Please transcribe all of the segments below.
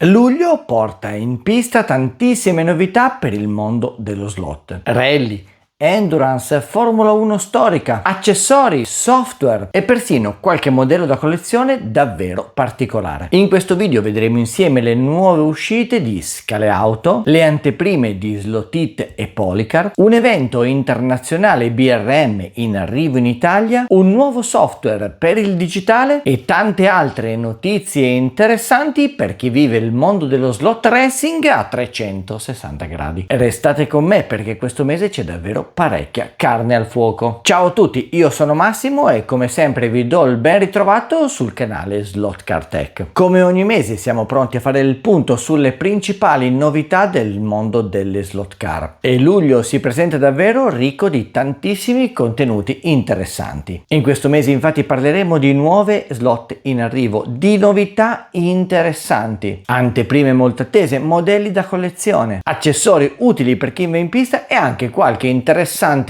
Luglio porta in pista tantissime novità per il mondo dello slot. Rally, endurance, Formula 1 storica, accessori, software e persino qualche modello da collezione davvero particolare. In questo video vedremo insieme le nuove uscite di Scale Auto, le anteprime di Slot.it e Polycar, un evento internazionale BRM in arrivo in Italia, un nuovo software per il digitale e tante altre notizie interessanti per chi vive il mondo dello slot racing a 360 gradi. Restate con me perché questo mese c'è davvero parecchia carne al fuoco. Ciao a tutti, io sono Massimo e come sempre vi do il ben ritrovato sul canale Slot Car Tech. Come ogni mese siamo pronti a fare il punto sulle principali novità del mondo delle slot car e luglio si presenta davvero ricco di tantissimi contenuti interessanti. In questo mese infatti parleremo di nuove slot in arrivo, di novità interessanti, anteprime molto attese, modelli da collezione, accessori utili per chi va in pista e anche qualche interessante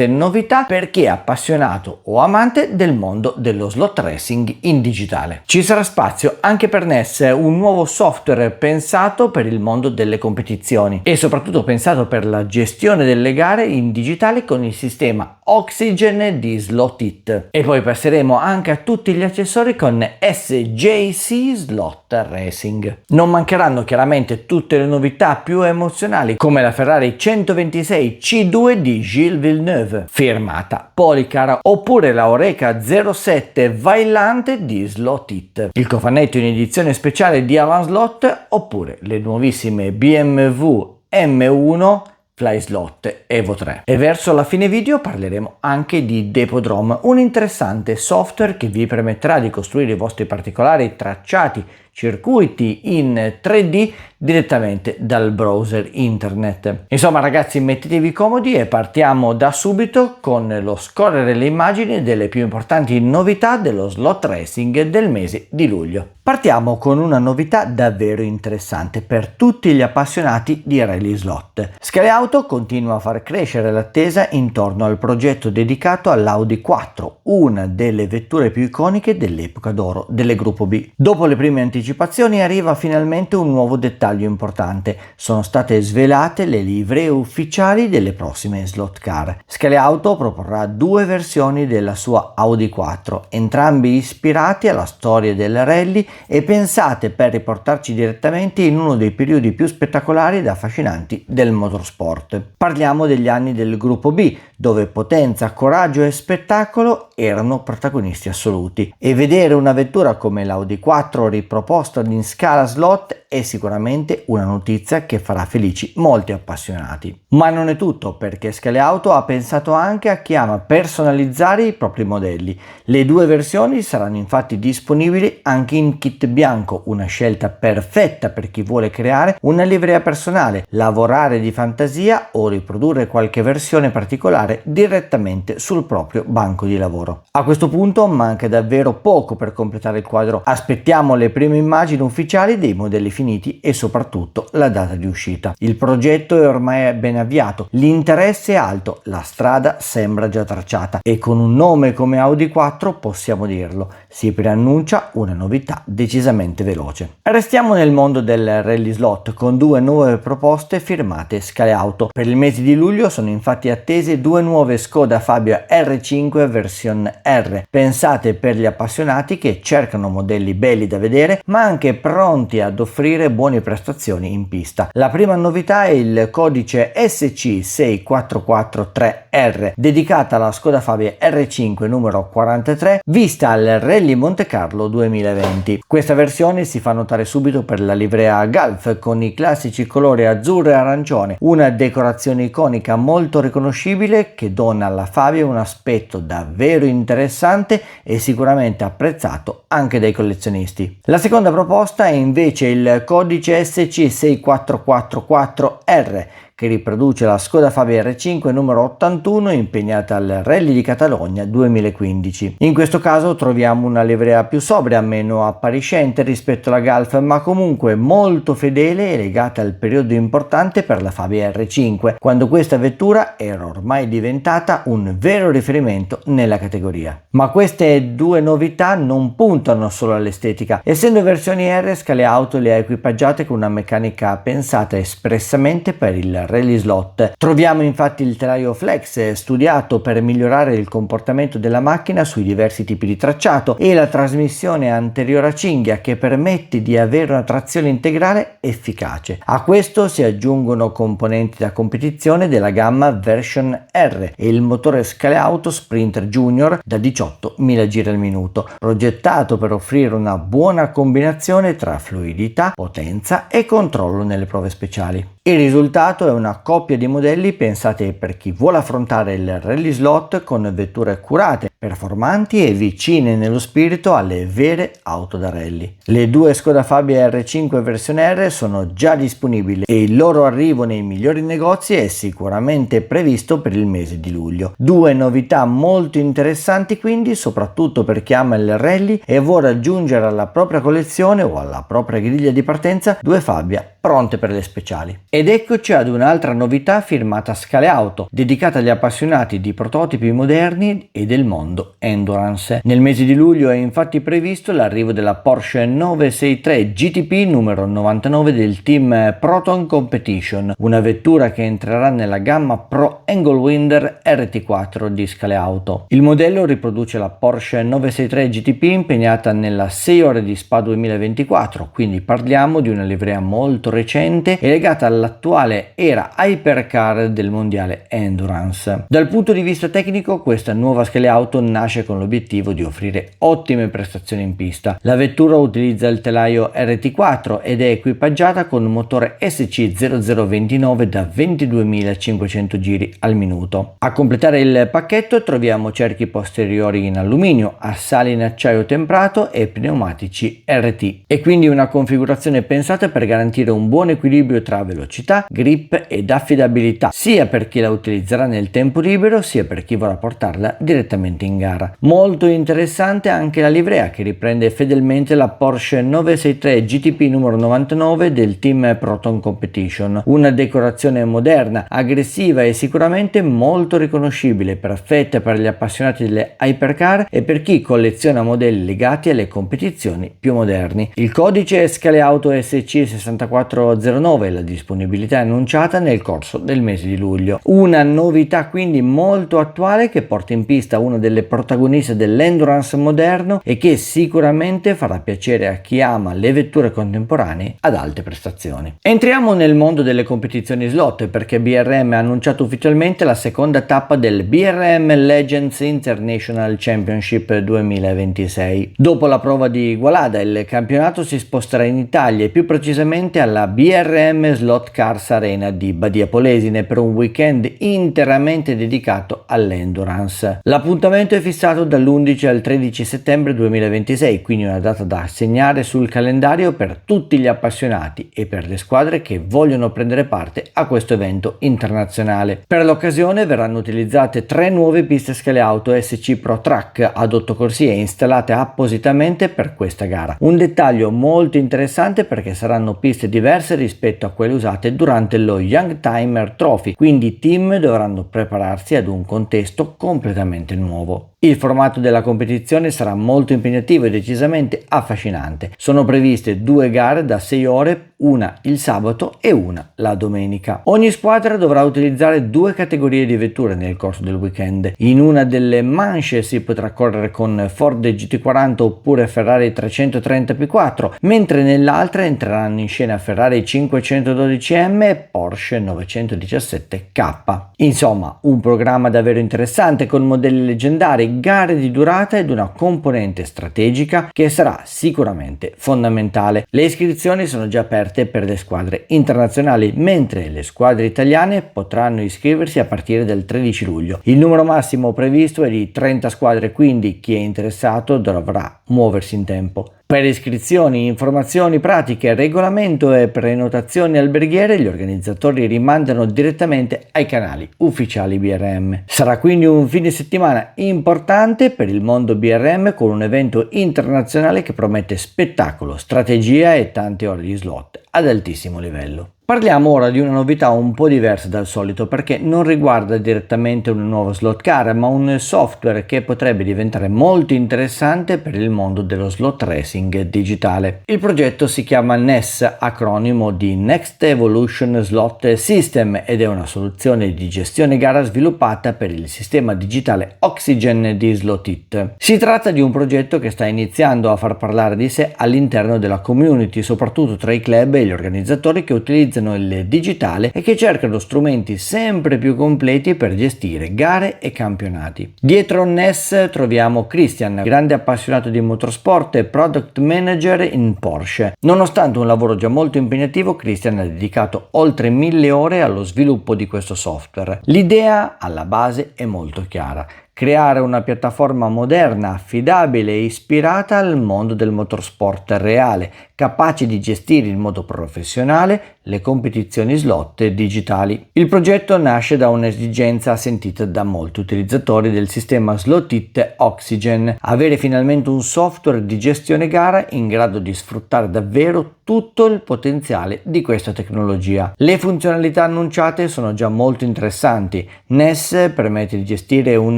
novità per chi è appassionato o amante del mondo dello slot racing in digitale. Ci sarà spazio anche per NES, un nuovo software pensato per il mondo delle competizioni e soprattutto pensato per la gestione delle gare in digitale con il sistema Oxygen di Slot.it. E poi passeremo anche a tutti gli accessori con SJC Slot Racing. Non mancheranno chiaramente tutte le novità più emozionali come la Ferrari 126 C2 di Gilles Villeneuve, firmata Polycar, oppure la Oreca 07 Vaillante di Slot.it, il cofanetto in edizione speciale di Avan Slot, oppure le nuovissime BMW M1 Fly Slot Evo 3. E verso la fine video parleremo anche di Depodrome, un interessante software che vi permetterà di costruire i vostri particolari tracciati, circuiti in 3D direttamente dal browser internet. Insomma ragazzi, mettetevi comodi e partiamo da subito con lo scorrere le immagini delle più importanti novità dello slot racing del mese di luglio. Partiamo con una novità davvero interessante per tutti gli appassionati di rally slot. Scale Auto continua a far crescere l'attesa intorno al progetto dedicato all'Audi 4, una delle vetture più iconiche dell'epoca d'oro delle Gruppo B. Dopo le prime anticipazioni arriva finalmente un nuovo dettaglio importante: sono state svelate le livree ufficiali delle prossime slot car. Scale Auto proporrà due versioni della sua Audi 4, entrambi ispirati alla storia del rally e pensate per riportarci direttamente in uno dei periodi più spettacolari ed affascinanti del motorsport. Parliamo degli anni del Gruppo B, dove potenza, coraggio e spettacolo erano protagonisti assoluti, e vedere una vettura come l'Audi 4 riproposta in scala slot è sicuramente una notizia che farà felici molti appassionati. Ma non è tutto, perché Scale Auto ha pensato anche a chi ama personalizzare i propri modelli. Le due versioni saranno infatti disponibili anche in kit bianco, una scelta perfetta per chi vuole creare una livrea personale, lavorare di fantasia o riprodurre qualche versione particolare direttamente sul proprio banco di lavoro. A questo punto manca davvero poco per completare il quadro. Aspettiamo le prime immagini ufficiali dei modelli finiti e soprattutto la data di uscita. Il progetto è ormai ben avviato, l'interesse è alto, la strada sembra già tracciata e con un nome come Audi 4 possiamo dirlo, si preannuncia una novità decisamente veloce. Restiamo nel mondo del rally slot con due nuove proposte firmate Scale Auto. Per il mese di luglio sono infatti attese due nuove Skoda Fabia R5 version R, pensate per gli appassionati che cercano modelli belli da vedere ma anche pronti ad offrire buone prestazioni in pista. La prima novità è il codice SC6443R, dedicata alla Skoda Fabia R5 numero 43, vista al Rally Monte Carlo 2020. Questa versione si fa notare subito per la livrea Gulf con i classici colori azzurro e arancione, una decorazione iconica molto riconoscibile che dona alla Fabia un aspetto davvero interessante e sicuramente apprezzato anche dai collezionisti. La seconda proposta è invece il codice SC6444R, che riproduce la Skoda Fabia R5 numero 81 impegnata al Rally di Catalogna 2015. In questo caso troviamo una livrea più sobria, meno appariscente rispetto alla Golf, ma comunque molto fedele e legata al periodo importante per la Fabia R5, quando questa vettura era ormai diventata un vero riferimento nella categoria. Ma queste due novità non puntano solo all'estetica. Essendo versioni R, Scale Auto le ha equipaggiate con una meccanica pensata espressamente per il rally slot. Troviamo infatti il telaio flex studiato per migliorare il comportamento della macchina sui diversi tipi di tracciato e la trasmissione anteriore a cinghia che permette di avere una trazione integrale efficace. A questo si aggiungono componenti da competizione della gamma Version R e il motore Scale Auto Sprinter Junior da 18.000 giri al minuto, progettato per offrire una buona combinazione tra fluidità, potenza e controllo nelle prove speciali. Il risultato è una coppia di modelli pensate per chi vuole affrontare il rally slot con vetture curate, performanti e vicine nello spirito alle vere auto da rally. Le due Skoda Fabia R5 versione R sono già disponibili e il loro arrivo nei migliori negozi è sicuramente previsto per il mese di luglio. Due novità molto interessanti quindi, soprattutto per chi ama il rally e vuole aggiungere alla propria collezione o alla propria griglia di partenza due Fabia pronte per le speciali. Ed eccoci ad un'altra novità firmata Scale Auto, dedicata agli appassionati di prototipi moderni e del mondo endurance. Nel mese di luglio è infatti previsto l'arrivo della Porsche 963 GTP numero 99 del team Proton Competition, una vettura che entrerà nella gamma Pro Anglewinder RT4 di Scale Auto. Il modello riproduce la Porsche 963 GTP impegnata nella 6 ore di Spa 2024, quindi parliamo di una livrea molto recente e legata all'attuale era hypercar del mondiale endurance. Dal punto di vista tecnico, questa nuova Scale Auto nasce con l'obiettivo di offrire ottime prestazioni in pista. La vettura utilizza il telaio RT4 ed è equipaggiata con un motore SC0029 da 22.500 giri al minuto. A completare il pacchetto troviamo cerchi posteriori in alluminio, assali in acciaio temprato e pneumatici RT, e quindi una configurazione pensata per garantire un buon equilibrio tra velocità, grip ed affidabilità, sia per chi la utilizzerà nel tempo libero sia per chi vorrà portarla direttamente in gara. Molto interessante anche la livrea, che riprende fedelmente la Porsche 963 GTP numero 99 del team Proton Competition, una decorazione moderna, aggressiva e sicuramente molto riconoscibile, perfetta per gli appassionati delle hypercar e per chi colleziona modelli legati alle competizioni più moderni. Il codice è Scale Auto SC6409, la disponibilità è annunciata nel corso del mese di luglio. Una novità quindi molto attuale che porta in pista una delle protagoniste dell'endurance moderno e che sicuramente farà piacere a chi ama le vetture contemporanee ad alte prestazioni. Entriamo nel mondo delle competizioni slot perché BRM ha annunciato ufficialmente la seconda tappa del BRM Legends International Championship 2026. Dopo la prova di Igualada, il campionato si sposterà in Italia e più precisamente alla BRM Slot Cars Arena di Badia Polesine per un weekend interamente dedicato all'endurance. L'appuntamento è fissato dall'11 al 13 settembre 2026, quindi una data da segnare sul calendario per tutti gli appassionati e per le squadre che vogliono prendere parte a questo evento internazionale. Per l'occasione verranno utilizzate 3 nuove piste Scale Auto SC Pro Track ad 8 corsie installate appositamente per questa gara. Un dettaglio molto interessante perché saranno piste diverse rispetto a quelle usate durante lo Young Timer Trophy, quindi i team dovranno prepararsi ad un contesto completamente nuovo. Il formato della competizione sarà molto impegnativo e decisamente affascinante. Sono previste 2 gare da 6 ore, una il sabato e una la domenica. Ogni squadra dovrà utilizzare 2 categorie di vetture nel corso del weekend. In una delle manche si potrà correre con Ford GT40 oppure Ferrari 330 P4, mentre nell'altra entreranno in scena Ferrari 512M e Porsche 917K. Insomma, un programma davvero interessante con modelli leggendari, gare di durata ed una componente strategica che sarà sicuramente fondamentale. Le iscrizioni sono già aperte per le squadre internazionali, mentre le squadre italiane potranno iscriversi a partire dal 13 luglio. Il numero massimo previsto è di 30 squadre, quindi chi è interessato dovrà muoversi in tempo. Per iscrizioni, informazioni pratiche, regolamento e prenotazioni alberghiere, gli organizzatori rimandano direttamente ai canali ufficiali BRM. Sarà quindi un fine settimana importante per il mondo BRM, con un evento internazionale che promette spettacolo, strategia e tante ore di slot ad altissimo livello. Parliamo ora di una novità un po' diversa dal solito, perché non riguarda direttamente una nuova slot car, ma un software che potrebbe diventare molto interessante per il mondo dello slot racing digitale. Il progetto si chiama NES, acronimo di Next Evolution Slot System, ed è una soluzione di gestione gara sviluppata per il sistema digitale Oxygen di Slotit. Si tratta di un progetto che sta iniziando a far parlare di sé all'interno della community, soprattutto tra i club e gli organizzatori che utilizzano il digitale e che cercano strumenti sempre più completi per gestire gare e campionati. Dietro NES troviamo Christian, grande appassionato di motorsport e product manager in Porsche. Nonostante un lavoro già molto impegnativo, Christian ha dedicato oltre 1000 ore allo sviluppo di questo software. L'idea alla base è molto chiara: creare una piattaforma moderna, affidabile e ispirata al mondo del motorsport reale, capace di gestire in modo professionale le competizioni slot digitali. Il progetto nasce da un'esigenza sentita da molti utilizzatori del sistema Slotit Oxygen: avere finalmente un software di gestione gara in grado di sfruttare davvero tutto il potenziale di questa tecnologia. Le funzionalità annunciate sono già molto interessanti. NES permette di gestire un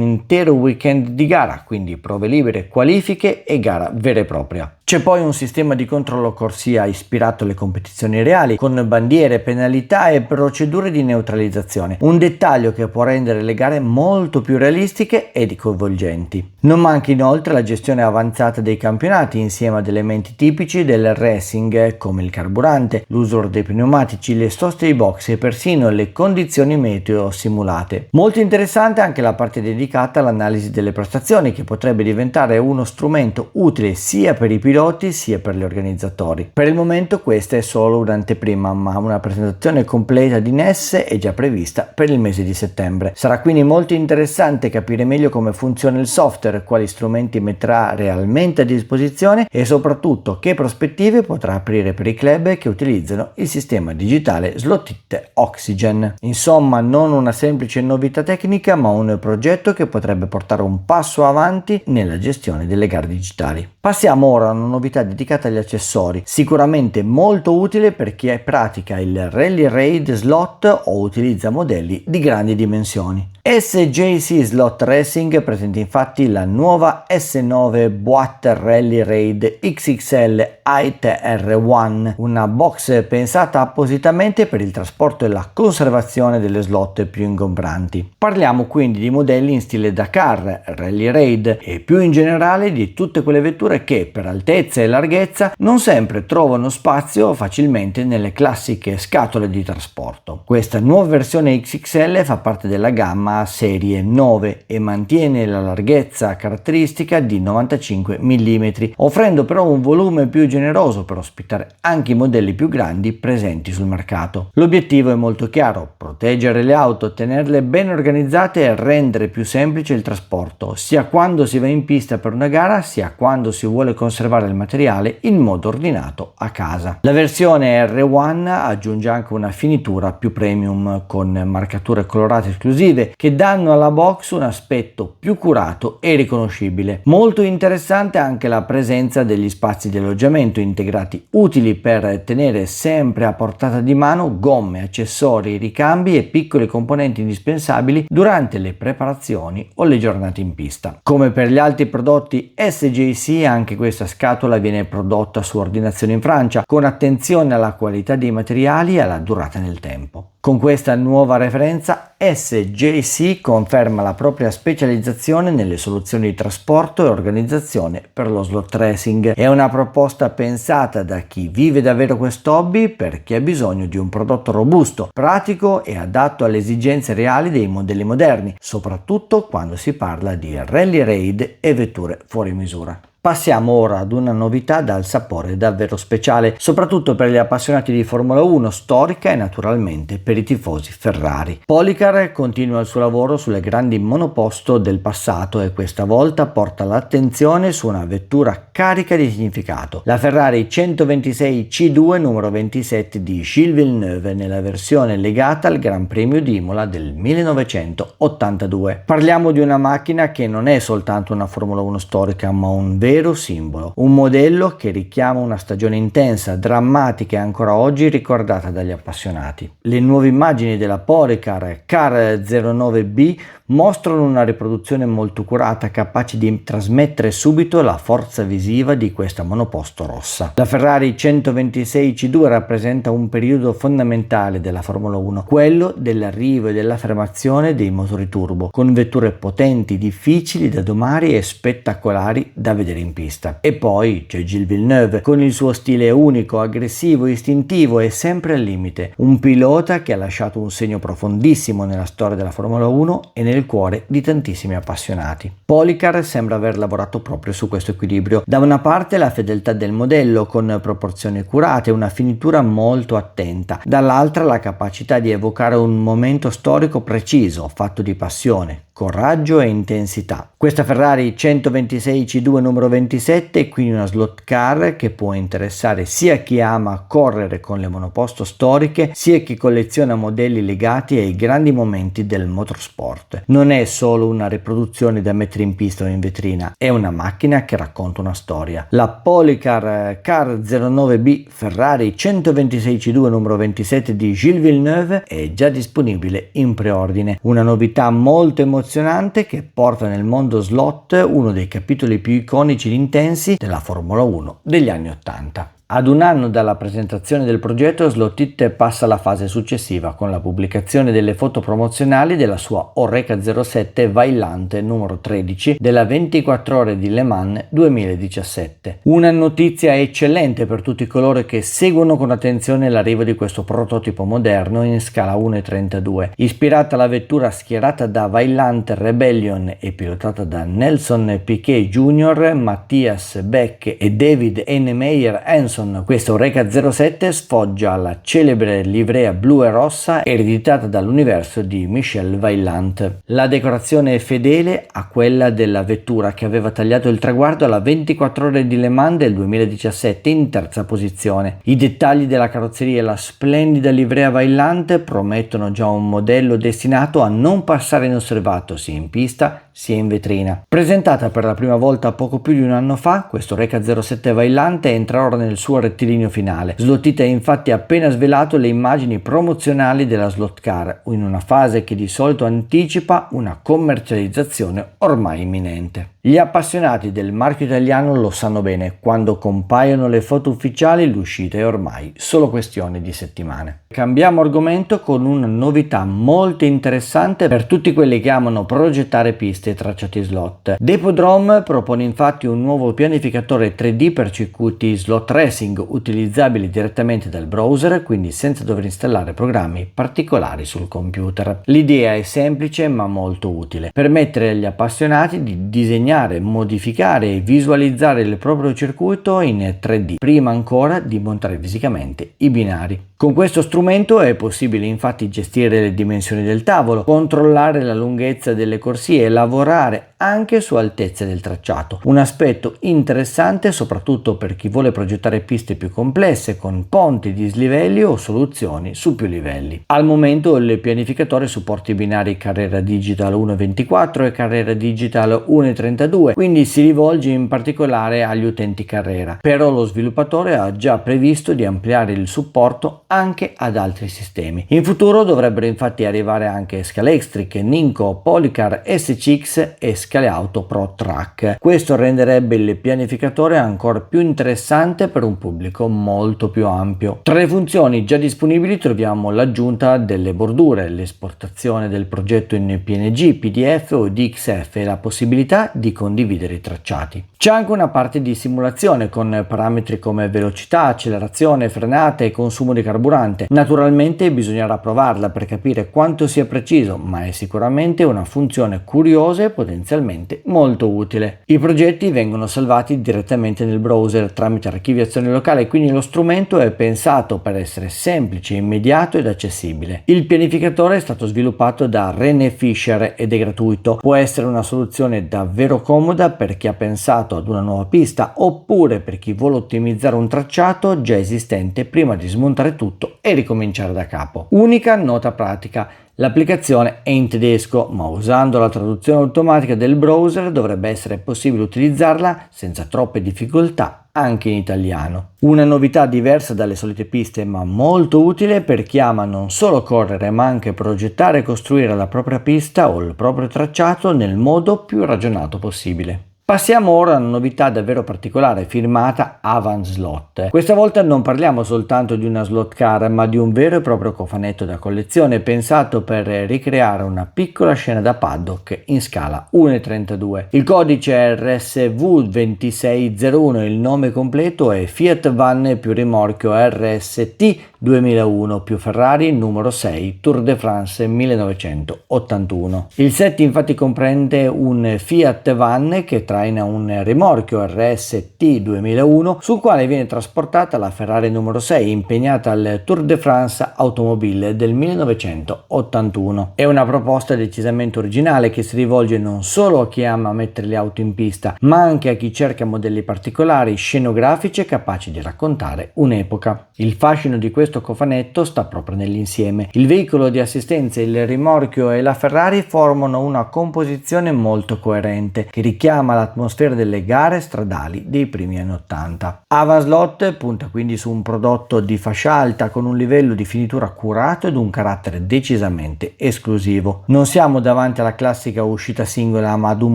intero weekend di gara, quindi prove libere, qualifiche e gara vera e propria. C'è poi un sistema di controllo corsia ispirato alle competizioni reali, con bandiere, penalità e procedure di neutralizzazione, un dettaglio che può rendere le gare molto più realistiche ed coinvolgenti. Non manca inoltre la gestione avanzata dei campionati, insieme ad elementi tipici del racing come il carburante, l'uso dei pneumatici, le soste ai box e persino le condizioni meteo simulate. Molto interessante anche la parte dedicata all'analisi delle prestazioni, che potrebbe diventare uno strumento utile sia per i piloti sia per gli organizzatori. Per il momento questa è solo un'anteprima, ma una presentazione completa di NES è già prevista per il mese di settembre. Sarà quindi molto interessante capire meglio come funziona il software, quali strumenti metterà realmente a disposizione e soprattutto che prospettive potrà aprire per i club che utilizzano il sistema digitale Slotit Oxygen. Insomma, non una semplice novità tecnica, ma un progetto che potrebbe portare un passo avanti nella gestione delle gare digitali. Passiamo ora a una novità dedicata agli accessori, sicuramente molto utile per chi pratica il Rally Raid Slot o utilizza modelli di grandi dimensioni. SJC Slot Racing presenta infatti la nuova S9 Boat Rally Raid XXL ITR1, una box pensata appositamente per il trasporto e la conservazione delle slot più ingombranti. Parliamo quindi di modelli in stile Dakar, Rally Raid e più in generale di tutte quelle vetture che per altezza e larghezza non sempre trovano spazio facilmente nelle classiche scatole di trasporto. Questa nuova versione XXL fa parte della gamma serie 9 e mantiene la larghezza caratteristica di 95 mm, offrendo però un volume più generoso per ospitare anche i modelli più grandi presenti sul mercato. L'obiettivo è molto chiaro: proteggere le auto, tenerle ben organizzate e rendere più semplice il trasporto, sia quando si va in pista per una gara, sia quando si vuole conservare il materiale in modo ordinato a casa. La versione R1 aggiunge anche una finitura più premium con marcature colorate esclusive che danno alla box un aspetto più curato e riconoscibile. Molto interessante anche la presenza degli spazi di alloggiamento integrati, utili per tenere sempre a portata di mano gomme, accessori, ricambi e piccoli componenti indispensabili durante le preparazioni o le giornate in pista. Come per gli altri prodotti SJC, anche questa scatola viene prodotta su ordinazione in Francia, con attenzione alla qualità dei materiali e alla durata nel tempo. Con questa nuova referenza SJC conferma la propria specializzazione nelle soluzioni di trasporto e organizzazione per lo slot racing. È una proposta pensata da chi vive davvero questo hobby, per chi ha bisogno di un prodotto robusto, pratico e adatto alle esigenze reali dei modelli moderni, soprattutto quando si parla di rally raid e vetture fuori misura. Passiamo ora ad una novità dal sapore davvero speciale, soprattutto per gli appassionati di Formula 1 storica e naturalmente per i tifosi Ferrari. Policar continua il suo lavoro sulle grandi monoposto del passato e questa volta porta l'attenzione su una vettura carica di significato, la Ferrari 126 C2 numero 27 di Gilles Villeneuve nella versione legata al Gran Premio di Imola del 1982. Parliamo di una macchina che non è soltanto una Formula 1 storica, ma un vero simbolo, un modello che richiama una stagione intensa, drammatica e ancora oggi ricordata dagli appassionati. Le nuove immagini della Policar Car 09B mostrano una riproduzione molto curata, capace di trasmettere subito la forza visiva di questa monoposto rossa. La Ferrari 126 C2 rappresenta un periodo fondamentale della Formula 1, quello dell'arrivo e dell'affermazione dei motori turbo, con vetture potenti, difficili da domare e spettacolari da vedere in pista. E poi c'è Gilles Villeneuve, con il suo stile unico, aggressivo, istintivo e sempre al limite, un pilota che ha lasciato un segno profondissimo nella storia della Formula 1 e nel cuore di tantissimi appassionati. Policar sembra aver lavorato proprio su questo equilibrio. Da una parte la fedeltà del modello con proporzioni curate e una finitura molto attenta, dall'altra la capacità di evocare un momento storico preciso, fatto di passione, coraggio e intensità. Questa Ferrari 126 C2 numero 27 è quindi una slot car che può interessare sia chi ama correre con le monoposto storiche, sia chi colleziona modelli legati ai grandi momenti del motorsport. Non è solo una riproduzione da mettere in pista o in vetrina, è una macchina che racconta una storia. La Policar Car 09B Ferrari 126 C2 numero 27 di Gilles Villeneuve è già disponibile in preordine, una novità molto emozionante che porta nel mondo slot uno dei capitoli più iconici ed intensi della Formula 1 degli anni 80. Ad un anno dalla presentazione del progetto, Slot It passa alla fase successiva con la pubblicazione delle foto promozionali della sua Oreca 07 Vaillante numero 13 della 24 ore di Le Mans 2017. Una notizia eccellente per tutti coloro che seguono con attenzione l'arrivo di questo prototipo moderno in scala 1.32. Ispirata alla vettura schierata da Vaillante Rebellion e pilotata da Nelson Piquet Jr., Matthias Beck e David Heinemeier Hanson, questa Oreca 07 sfoggia la celebre livrea blu e rossa ereditata dall'universo di Michel Vaillant. La decorazione è fedele a quella della vettura che aveva tagliato il traguardo alla 24 ore di Le Mans del 2017 in terza posizione. I dettagli della carrozzeria e la splendida livrea Vaillant promettono già un modello destinato a non passare inosservato sia in pista sia in vetrina. Presentata per la prima volta poco più di un anno fa, questo Oreca 07 Vaillant entra ora nel suo rettilineo finale. Slot It ha infatti appena svelato le immagini promozionali della slot car, in una fase che di solito anticipa una commercializzazione ormai imminente. Gli appassionati del marchio italiano lo sanno bene, quando compaiono le foto ufficiali l'uscita è ormai solo questione di settimane. Cambiamo argomento con una novità molto interessante per tutti quelli che amano progettare piste e tracciati slot. Depodrome propone infatti un nuovo pianificatore 3D per circuiti slot racing utilizzabili direttamente dal browser, quindi senza dover installare programmi particolari sul computer. L'idea è semplice ma molto utile: permettere agli appassionati di disegnare, modificare e visualizzare il proprio circuito in 3D prima ancora di montare fisicamente i binari. Con questo strumento è possibile infatti gestire le dimensioni del tavolo, controllare la lunghezza delle corsie e lavorare anche su altezze del tracciato. Un aspetto interessante soprattutto per chi vuole progettare piste più complesse con ponti, dislivelli o soluzioni su più livelli. Al momento il pianificatore supporta i binari Carrera Digital 1.24 e Carrera Digital 1.32, quindi si rivolge in particolare agli utenti Carrera. Però lo sviluppatore ha già previsto di ampliare il supporto anche ad altri sistemi. In futuro dovrebbero infatti arrivare anche Scalextric, Ninco, Policar, SCX e Scale Auto Pro Track. Questo renderebbe il pianificatore ancora più interessante per un pubblico molto più ampio. Tra le funzioni già disponibili troviamo l'aggiunta delle bordure, l'esportazione del progetto in PNG, PDF o DXF e la possibilità di condividere i tracciati. C'è anche una parte di simulazione con parametri come velocità, accelerazione, frenate e consumo di carburante. Naturalmente bisognerà provarla per capire quanto sia preciso, ma è sicuramente una funzione curiosa e potenzialmente realmente molto utile. I progetti vengono salvati direttamente nel browser tramite archiviazione locale, quindi lo strumento è pensato per essere semplice, immediato ed accessibile. Il pianificatore è stato sviluppato da René Fischer ed è gratuito. Può essere una soluzione davvero comoda per chi ha pensato ad una nuova pista oppure per chi vuole ottimizzare un tracciato già esistente prima di smontare tutto e ricominciare da capo. Unica nota pratica: l'applicazione è in tedesco, ma usando la traduzione automatica del browser dovrebbe essere possibile utilizzarla senza troppe difficoltà anche in italiano. Una novità diversa dalle solite piste, ma molto utile per chi ama non solo correre ma anche progettare e costruire la propria pista o il proprio tracciato nel modo più ragionato possibile. Passiamo ora a una novità davvero particolare firmata Avant Slot. Questa volta non parliamo soltanto di una slot car, ma di un vero e proprio cofanetto da collezione pensato per ricreare una piccola scena da paddock in scala 1:32. Il codice è RSV2601 e il nome completo è Fiat Van più rimorchio RST 2001 più Ferrari numero 6 Tour de France 1981. Il set infatti comprende un Fiat Van che traina un rimorchio RST 2001 sul quale viene trasportata la Ferrari numero 6 impegnata al Tour de France Automobile del 1981. È una proposta decisamente originale che si rivolge non solo a chi ama mettere le auto in pista, ma anche a chi cerca modelli particolari, scenografici e capaci di raccontare un'epoca. Il fascino di questo cofanetto sta proprio nell'insieme. Il veicolo di assistenza, il rimorchio e la Ferrari formano una composizione molto coerente che richiama l'atmosfera delle gare stradali dei primi anni 80. Avant Slot punta quindi su un prodotto di fascia alta con un livello di finitura curato ed un carattere decisamente esclusivo. Non siamo davanti alla classica uscita singola, ma ad un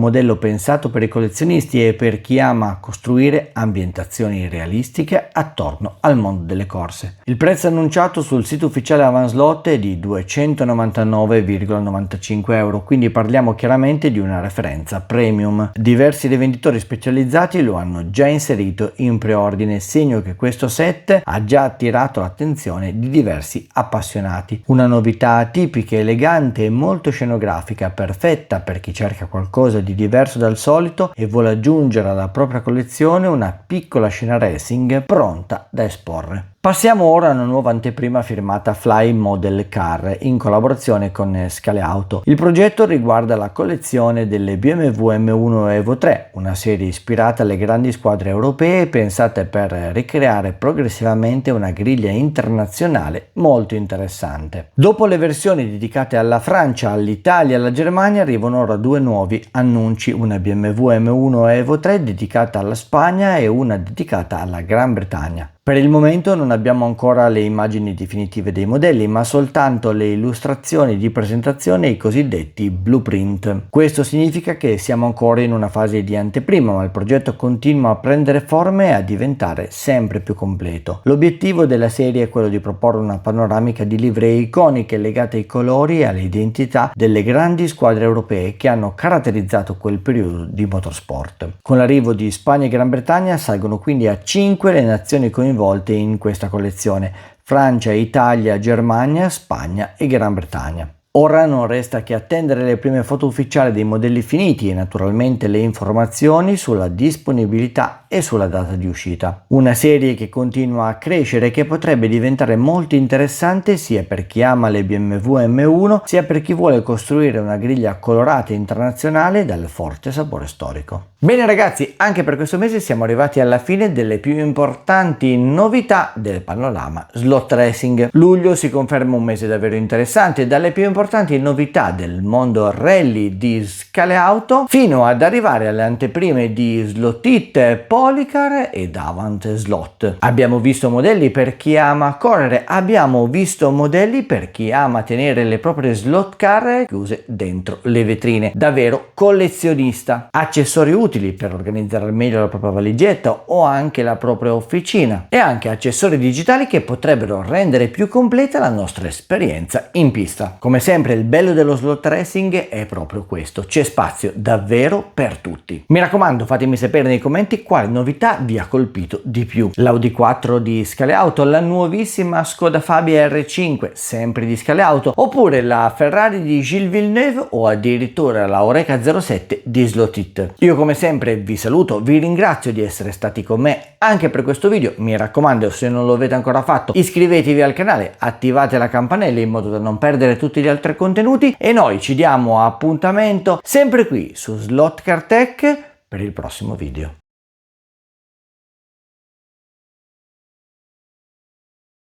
modello pensato per i collezionisti e per chi ama costruire ambientazioni realistiche attorno al mondo delle corse. Il prezzo annunciato sul sito ufficiale Avant Slot è di 299,95 euro, quindi parliamo chiaramente di una referenza premium. Diversi rivenditori specializzati lo hanno già inserito in preordine, segno che questo set ha già attirato l'attenzione di diversi appassionati. Una novità tipica, elegante e molto scenografica, perfetta per chi cerca qualcosa di diverso dal solito e vuole aggiungere alla propria collezione una piccola scena racing pronta da esporre. Passiamo ora a una nuova anteprima firmata Fly Model Car in collaborazione con Scale Auto. Il progetto riguarda la collezione delle BMW M1 Evo 3, una serie ispirata alle grandi squadre europee pensate per ricreare progressivamente una griglia internazionale molto interessante. Dopo le versioni dedicate alla Francia, all'Italia e alla Germania arrivano ora due nuovi annunci, una BMW M1 Evo 3 dedicata alla Spagna e una dedicata alla Gran Bretagna. Per il momento non abbiamo ancora le immagini definitive dei modelli, ma soltanto le illustrazioni di presentazione e i cosiddetti blueprint. Questo significa che siamo ancora in una fase di anteprima, ma il progetto continua a prendere forma e a diventare sempre più completo. L'obiettivo della serie è quello di proporre una panoramica di livree iconiche legate ai colori e alle identità delle grandi squadre europee che hanno caratterizzato quel periodo di motorsport. Con l'arrivo di Spagna e Gran Bretagna salgono quindi a 5 le nazioni coinvolte in questa collezione: Francia, Italia, Germania, Spagna e Gran Bretagna. Ora non resta che attendere le prime foto ufficiali dei modelli finiti e naturalmente le informazioni sulla disponibilità e sulla data di uscita. Una serie che continua a crescere e che potrebbe diventare molto interessante sia per chi ama le BMW M1 sia per chi vuole costruire una griglia colorata internazionale dal forte sapore storico. Bene ragazzi, anche per questo mese siamo arrivati alla fine delle più importanti novità del panorama slot racing. Luglio si conferma un mese davvero interessante, dalle più importanti novità del mondo rally di Scale Auto fino ad arrivare alle anteprime di Slot It, Policar ed Avant Slot. Abbiamo visto modelli per chi ama correre, abbiamo visto modelli per chi ama tenere le proprie slot car chiuse dentro le vetrine, davvero collezionista. Accessori utili utili per organizzare al meglio la propria valigetta o anche la propria officina, e anche accessori digitali che potrebbero rendere più completa la nostra esperienza in pista. Come sempre il bello dello slot racing è proprio questo, c'è spazio davvero per tutti. Mi raccomando, fatemi sapere nei commenti quale novità vi ha colpito di più. L'Audi 4 di Scale Auto, la nuovissima Skoda Fabia R5 sempre di Scale Auto, oppure la Ferrari di Gilles Villeneuve o addirittura la Oreca 07 di Slot.it. Io come sempre vi saluto, vi ringrazio di essere stati con me anche per questo video. Mi raccomando, se non lo avete ancora fatto, iscrivetevi al canale, attivate la campanella in modo da non perdere tutti gli altri contenuti, e noi ci diamo appuntamento sempre qui su Slot Car Tech per il prossimo video.